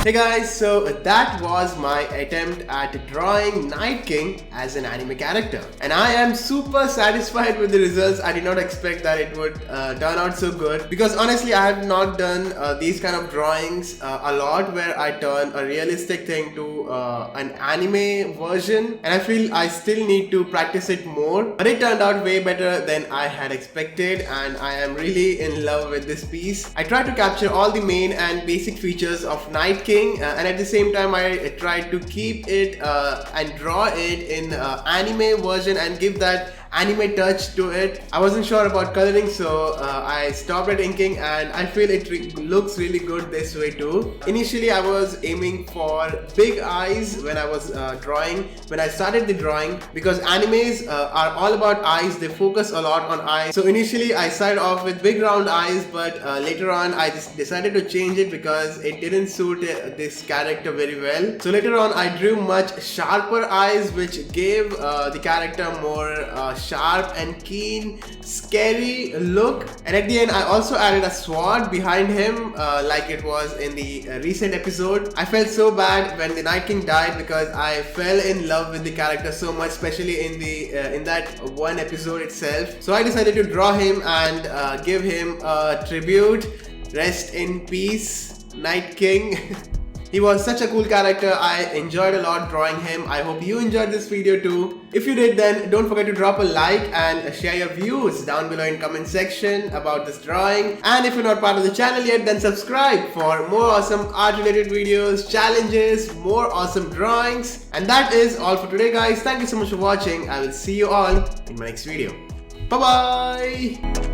Hey guys, so that was my attempt at drawing Night King as an anime character. And I am super satisfied with the results. I did not expect that it would turn out so good. Because honestly, I have not done these kind of drawings a lot where I turn a realistic thing to an anime version. And I feel I still need to practice it more. But it turned out way better than I had expected. And I am really in love with this piece. I tried to capture all the main and basic features of Night King. And at the same time I tried to keep it and draw it in anime version and give that anime touch to it. I wasn't sure about coloring, so I stopped at inking, and I feel it looks really good this way too. Initially I was aiming for big eyes when I was when I started the drawing, because animes are all about eyes. They focus a lot on eyes. So initially I started off with big round eyes, but later on I just decided to change it because it didn't suit this character very well. So later on I drew much sharper eyes, which gave the character more sharp and keen, scary look. And at the end I also added a sword behind him like it was in the recent episode. I felt so bad when the Night King died because I fell in love with the character so much, especially in that one episode itself. So I decided to draw him and give him a tribute. Rest in peace, Night King. He was such a cool character. I enjoyed a lot drawing him. I hope you enjoyed this video too. If you did, then don't forget to drop a like and share your views down below in comment section about this drawing. And if you're not part of the channel yet, then subscribe for more awesome art related videos, challenges, more awesome drawings. And that is all for today guys. Thank you so much for watching. I will see you all in my next video. Bye bye.